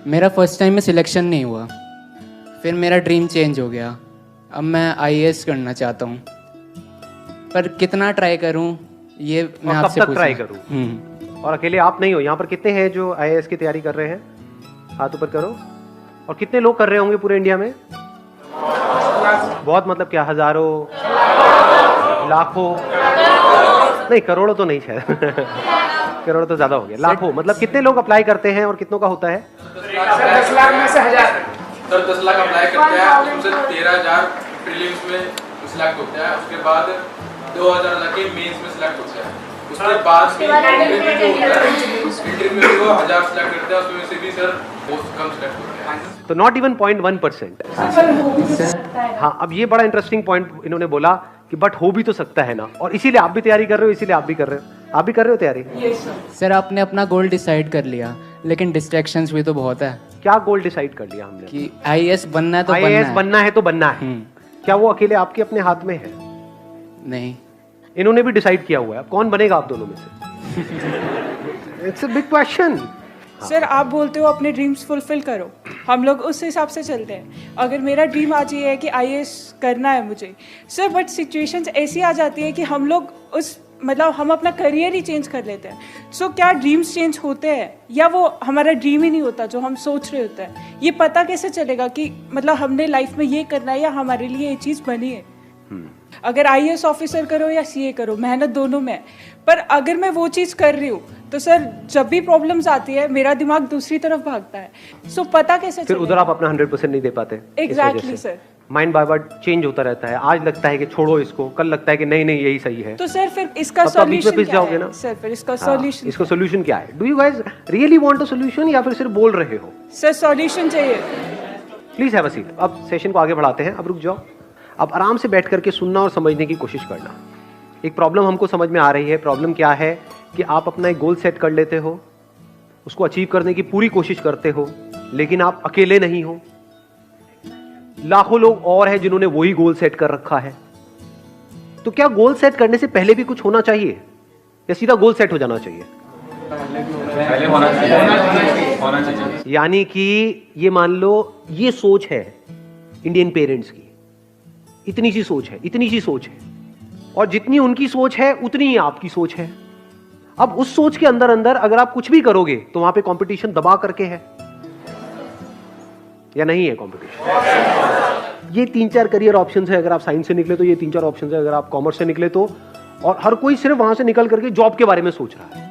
मेरा first time में selection नहीं हुआ, फिर मेरा ड्रीम चेंज हो गया। अब मैं आईएएस करना चाहता हूँ, पर कितना ट्राई करूँ ये मैं और आपसे कब तक ट्राई करूँ? और अकेले आप नहीं हो, यहाँ पर कितने हैं जो आईएएस की तैयारी कर रहे हैं? हाथ ऊपर करो। और कितने लोग कर रहे होंगे पूरे इंडिया में? बहुत, मतलब क्या, हजारों, लाखों? नहीं, करोड़ों तो नहीं शायद करोड़ तो ज्यादा हो गया, लाखों। मतलब कितने लोग अप्लाई करते हैं और कितनों का होता है? 10 लाख में से 1000। सर 10 लाख अप्लाई करते हैं, उसमें 13,000 प्रीलिम्स में सिलेक्ट होते हैं, उसके बाद 2,000 लगे मेंस में सिलेक्ट होते हैं, उसके बाद इंटरव्यू जो होता है, इंटरव्यू में वो 1000 सिलेक्ट करते हैं, उसमें से भी सर बहुत कम सिलेक्ट होते हैं। तो नॉट इवन 0.1%। हाँ, अब ये बड़ा इंटरेस्टिंग पॉइंट इन्होंने बोला कि बट हो भी तो सकता है ना, और इसीलिए आप भी तैयारी कर रहे हो, इसीलिए आप भी कर रहे हो। आप भी कर रहे हो तैयारी? सर आपने अपना गोल डिसाइड कर लिया, लेकिन डिस्ट्रैक्शंस भी तो बहुत है। क्या गोल डिसाइड कर लिया हमने? कि आईएएस बनना है तो आईएएस बनना है तो बनना है। हम्म। क्या वो अकेले आपके अपने हाथ में है? नहीं, इन्होंने भी डिसाइड किया हुआ है। अब कौन बनेगा आप दोनों में से? It's a big question. Sir आप बोलते हो अपने ड्रीम्स फुलफिल करो, हम लोग उस हिसाब से चलते हैं। अगर मेरा ड्रीम आज ये है कि आईएएस करना है मुझे सर, बट सिचुएशंस ऐसी आ जाती है कि हम लोग उस मतलब हम अपना करियर ही चेंज कर लेते हैं। सो क्या ड्रीम्स चेंज होते हैं या वो हमारा ड्रीम ही नहीं होता जो हम सोच रहे होते हैं? ये पता कैसे चलेगा कि मतलब हमने लाइफ में ये करना है या हमारे लिए ये चीज़ बनी है? अगर आईएएस ऑफिसर करो या सीए करो, मेहनत दोनों में है। पर अगर मैं वो चीज़ कर रही हूँ तो सर जब भी प्रॉब्लम्स आती है मेरा दिमाग दूसरी तरफ भागता है। सो पता कैसे फिर उधर आप अपना 100% नहीं दे पाते। एग्जैक्टली सर, माइंड बाय बार चेंज होता रहता है। आज लगता है कि छोड़ो इसको, कल लगता है कि नहीं नहीं यही सही है। तो सर फिर इसका तब तो बीच में सॉल्यूशन पिस क्या जाओगे है? ना। सर फिर इसका हाँ, सॉल्यूशन इसको सोल्यूशन क्या है? Do you guys really want a solution या फिर सिर्फ बोल रहे हो? सर सॉल्यूशन चाहिए। Please have a seat. अब सेशन को आगे बढ़ाते हैं। अब रुक जाओ। अब आराम से बैठ करके सुनना और समझने की कोशिश करना। एक प्रॉब्लम हमको समझ में आ रही है। प्रॉब्लम क्या है कि आप अपना एक गोल सेट कर लेते हो, उसको अचीव करने की पूरी कोशिश करते हो, लेकिन आप अकेले नहीं हो। लाखों लोग और हैं जिन्होंने वही गोल सेट कर रखा है। तो क्या गोल सेट करने से पहले भी कुछ होना चाहिए या सीधा गोल सेट हो जाना चाहिए? पहले होना चाहिए। यानी कि ये मान लो ये सोच है इंडियन पेरेंट्स की, इतनी सी सोच है, इतनी सी सोच है, और जितनी उनकी सोच है उतनी ही आपकी सोच है। अब उस सोच के अंदर अंदर अगर आप कुछ भी करोगे तो वहां पे कंपटीशन दबा करके है या नहीं है कंपटीशन? ये 3-4 करियर ऑप्शंस है। अगर आप साइंस से निकले तो ये 3-4 ऑप्शंस है, अगर आप कॉमर्स से निकले तो, और हर कोई सिर्फ वहां से निकल करके जॉब के बारे में सोच रहा है।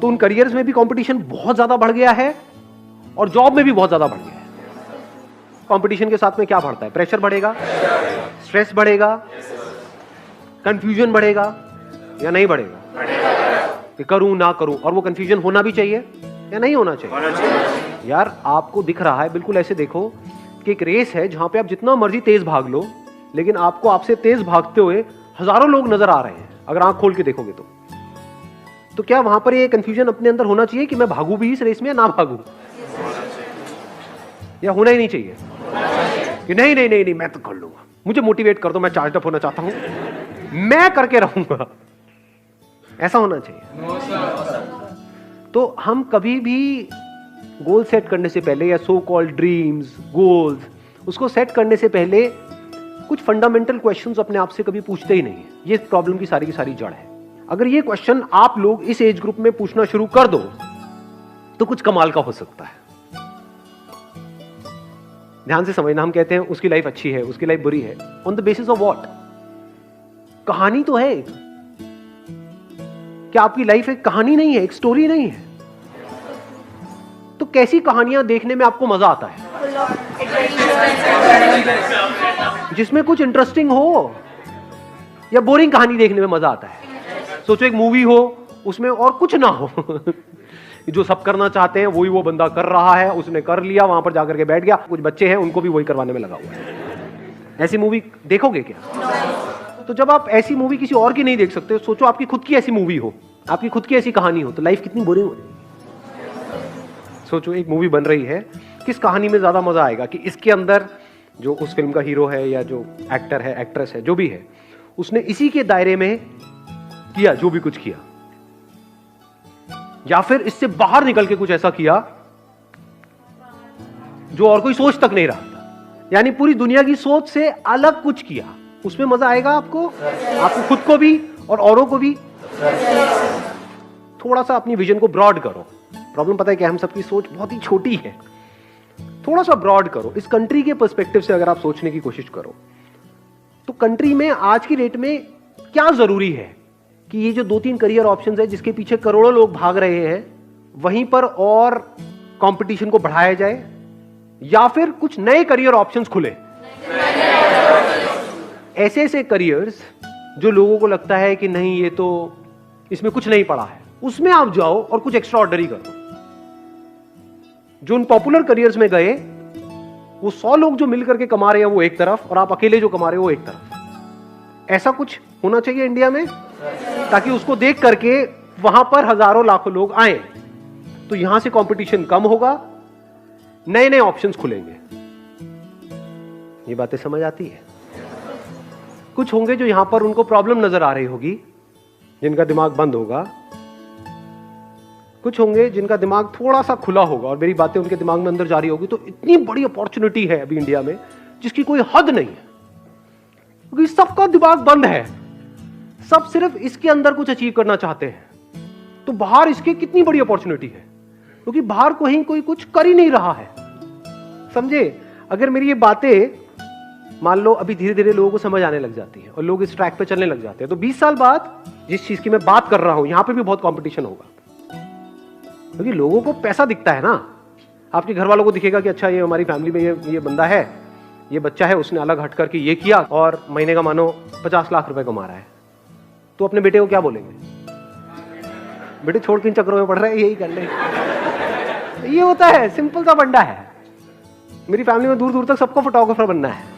तो उन करियर्स में भी कंपटीशन बहुत ज्यादा बढ़ गया है और जॉब में भी बहुत ज्यादा बढ़ गया है। कंपटीशन के साथ में क्या बढ़ता है? प्रेशर बढ़ेगा, स्ट्रेस बढ़ेगा, कंफ्यूजन बढ़ेगा या नहीं बढ़ेगा? कि करूं ना करूं, और वो कंफ्यूजन होना भी चाहिए या नहीं होना चाहिए? यार आपको दिख रहा है, बिल्कुल ऐसे देखो कि एक रेस है जहां पे आप जितना मर्जी तेज भाग लो, लेकिन आपको आपसे तेज भागते हुए हजारों लोग नजर आ रहे हैं अगर आंख खोल के देखोगे तो क्या वहां पर ये कंफ्यूजन अपने अंदर होना चाहिए कि मैं भागू भी इस रेस में या ना भागू? या होना ही नहीं चाहिए कि नहीं नहीं नहीं नहीं मैं तो कर लूंगा, मुझे मोटिवेट कर दो, मैं चार्ज अप होना चाहता हूं, मैं करके रहूंगा, ऐसा होना चाहिए? तो हम कभी भी गोल सेट करने से पहले या सो कॉल्ड ड्रीम्स, गोल्स, उसको सेट करने से पहले कुछ फंडामेंटल क्वेश्चंस अपने आप से कभी पूछते ही नहीं। ये प्रॉब्लम की सारी जड़ है। अगर ये क्वेश्चन आप लोग इस एज ग्रुप में पूछना शुरू कर दो तो कुछ कमाल का हो सकता है। ध्यान से समझना, हम कहते हैं उसकी लाइफ अच्छी है, उसकी लाइफ बुरी है, on the basis of what? कहानी तो है एक। क्या आपकी लाइफ एक कहानी नहीं है, एक स्टोरी नहीं है? तो कैसी कहानियां देखने में आपको मजा आता है? जिसमें कुछ इंटरेस्टिंग हो, या बोरिंग कहानी देखने में मजा आता है? सोचो एक मूवी हो, उसमें और कुछ ना हो जो सब करना चाहते हैं वही वो बंदा कर रहा है, उसने कर लिया, वहां पर जाकर के बैठ गया, कुछ बच्चे हैं उनको भी वही करवाने में लगा हुआ है। ऐसी मूवी देखोगे क्या? तो जब आप ऐसी मूवी किसी और की नहीं देख सकते, सोचो आपकी खुद की ऐसी मूवी हो, आपकी खुद की ऐसी कहानी हो, तो लाइफ कितनी बोरिंग हो जाएगी। सोचो एक मूवी बन रही है, किस कहानी में ज्यादा मजा आएगा कि इसके अंदर जो उस फिल्म का हीरो है या जो एक्टर है, एक्ट्रेस है, जो भी है, उसने इसी के दायरे में किया जो भी कुछ किया, या फिर इससे बाहर निकल के कुछ ऐसा किया जो और कोई सोच तक नहीं रहा था, यानी पूरी दुनिया की सोच से अलग कुछ किया, उसमें मजा आएगा आपको खुद को भी और औरों को भी। थोड़ा सा अपनी विजन को ब्रॉड करो। प्रॉब्लम पता है कि हम सबकी सोच बहुत ही छोटी है, थोड़ा सा ब्रॉड करो। इस कंट्री के पर्सपेक्टिव से अगर आप सोचने की कोशिश करो तो कंट्री में आज की डेट में क्या जरूरी है कि ये जो 2-3 करियर ऑप्शंस है जिसके पीछे करोड़ों लोग भाग रहे हैं, वहीं पर और कंपटीशन को बढ़ाया जाए या फिर कुछ नए करियर ऑप्शंस खुले। ऐसे ऐसे करियर्स जो लोगों को लगता है कि नहीं ये तो इसमें कुछ नहीं पड़ा है, उसमें आप जाओ और कुछ एक्स्ट्रा ऑर्डिनरी करो। जो उन पॉपुलर करियर्स में गए वो 100 लोग जो मिलकर के कमा रहे हैं वो एक तरफ, और आप अकेले जो कमा रहे हो वो एक तरफ। ऐसा कुछ होना चाहिए इंडिया में, ताकि उसको देख करके वहां पर हजारों लाखों लोग आए, तो यहां से कंपटीशन कम होगा, नए नए ऑप्शंस खुलेंगे। ये बातें समझ आती है? कुछ होंगे जो यहां पर उनको प्रॉब्लम नजर आ रही होगी, जिनका दिमाग बंद होगा। कुछ होंगे जिनका दिमाग थोड़ा सा खुला होगा और मेरी बातें उनके दिमाग में अंदर जा रही होगी। तो इतनी बड़ी अपॉर्चुनिटी है अभी इंडिया में जिसकी कोई हद नहीं है, क्योंकि सबका दिमाग बंद है, सब सिर्फ इसके अंदर कुछ अचीव करना चाहते हैं। तो बाहर इसके कितनी बड़ी अपॉर्चुनिटी है, क्योंकि बाहर कहीं कोई कुछ कर ही नहीं रहा है। समझे? अगर मेरी ये बातें मान लो अभी धीरे धीरे लोगों को समझ आने लग जाती है और लोग इस ट्रैक पे चलने लग जाते हैं, तो 20 साल बाद जिस चीज की मैं बात कर रहा हूं यहां पे भी बहुत कंपटीशन होगा, क्योंकि लोगों को पैसा दिखता है ना। आपके घर वालों को दिखेगा कि अच्छा ये हमारी फैमिली में ये बंदा है, ये बच्चा है, उसने अलग हट करके ये किया और महीने का मानो 50 लाख रुपए कमा रहा है, तो अपने बेटे को क्या बोलेंगे? बेटे छोड़ के इन चक्रों में पड़ रहा है, यही कर ले। ये होता है, सिंपल सा बंदा है। मेरी फैमिली में दूर दूर तक सबको फोटोग्राफर बनना है।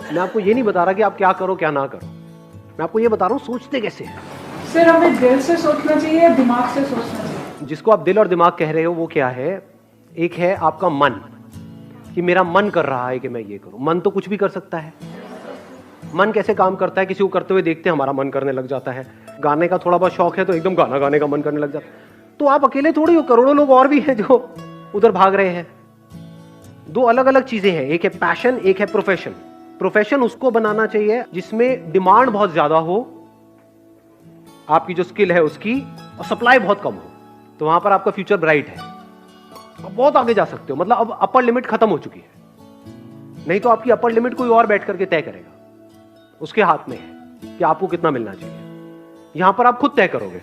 मैं आपको ये नहीं बता रहा कि आप क्या करो क्या ना करो, मैं आपको ये बता रहा हूं सोचते कैसे हैं। सर हमें दिल से सोचना चाहिए या दिमाग से सोचना चाहिए? जिसको आप दिल और दिमाग कह रहे हो वो क्या है? एक है आपका मन, कि मेरा मन कर रहा है कि मैं ये करूं। मन तो कुछ भी कर सकता है। मन कैसे काम करता है? किसी को करते हुए देखते हैं, हमारा मन करने लग जाता है। गाने का थोड़ा बहुत शौक है तो एकदम गाना गाने का मन करने लग जाता है। तो आप अकेले थोड़ी हो, करोड़ों लोग और भी हैं जो उधर भाग रहे हैं। दो अलग अलग चीजें हैं, एक है पैशन, एक है प्रोफेशन। प्रोफेशन उसको बनाना चाहिए जिसमें डिमांड बहुत ज्यादा हो, आपकी जो स्किल है उसकी, और सप्लाई बहुत कम हो, तो वहां पर आपका फ्यूचर ब्राइट है। आप बहुत आगे जा सकते हो, मतलब अब अपर लिमिट खत्म हो चुकी है। नहीं तो आपकी अपर लिमिट कोई और बैठ करके तय करेगा, उसके हाथ में है कि आपको कितना मिलना चाहिए। यहां पर आप खुद तय करोगे।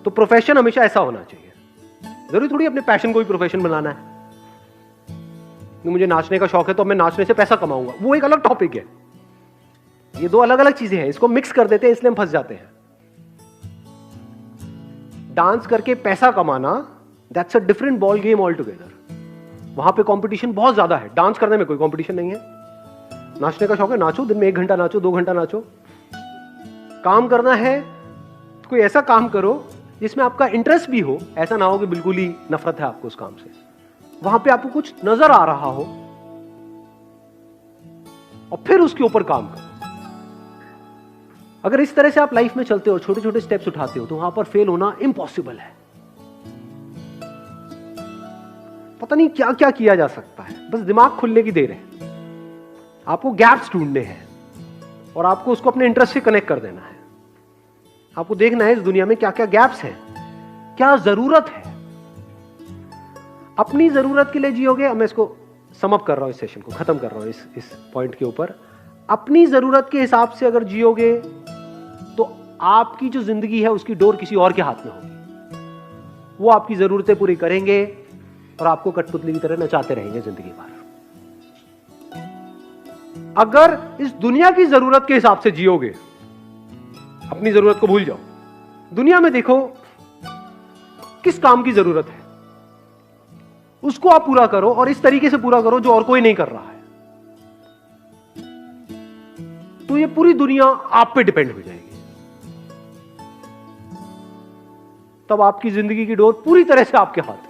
तो प्रोफेशन हमेशा ऐसा होना चाहिए। जरूरी थोड़ी अपने पैशन को भी प्रोफेशन बनाना है। मुझे नाचने का शौक है तो मैं नाचने से पैसा कमाऊंगा, वो एक अलग टॉपिक है। ये दो अलग अलग चीजें हैं, इसको मिक्स कर देते हैं इसलिए हम फंस जाते हैं। डांस करके पैसा कमाना, that's a different ball game all together. वहां पे कंपटीशन बहुत ज्यादा है, डांस करने में कोई कंपटीशन नहीं है। नाचने का शौक है, नाचो, दिन में 1 घंटा नाचो, 2 घंटा नाचो। काम करना है तो कोई ऐसा काम करो जिसमें आपका इंटरेस्ट भी हो, ऐसा ना हो कि बिल्कुल ही नफरत है आपको उस काम से। वहां पे आपको कुछ नजर आ रहा हो और फिर उसके ऊपर काम करो। अगर इस तरह से आप लाइफ में चलते हो और छोटे छोटे स्टेप्स उठाते हो तो वहां पर फेल होना इम्पॉसिबल है। पता नहीं क्या क्या किया जा सकता है, बस दिमाग खुलने की देर है। आपको गैप्स ढूंढने हैं और आपको उसको अपने इंटरेस्ट से कनेक्ट कर देना है। आपको देखना है इस दुनिया में क्या क्या गैप्स हैं, क्या जरूरत है। अपनी जरूरत के लिए जियोगे। मैं इसको समअप कर रहा हूं, इस सेशन को खत्म कर रहा हूं इस पॉइंट के ऊपर। अपनी जरूरत के हिसाब से अगर जियोगे तो आपकी जो जिंदगी है उसकी डोर किसी और के हाथ में होगी। वो आपकी जरूरतें पूरी करेंगे और आपको कठपुतली की तरह नचाते रहेंगे जिंदगी भर। अगर इस दुनिया की जरूरत के हिसाब से जियोगे, अपनी जरूरत को भूल जाओ। दुनिया में देखो किस काम की जरूरत है, उसको आप पूरा करो और इस तरीके से पूरा करो जो और कोई नहीं कर रहा है। तो ये पूरी दुनिया आप पे डिपेंड हो जाएगी। तब आपकी जिंदगी की डोर पूरी तरह से आपके हाथ है।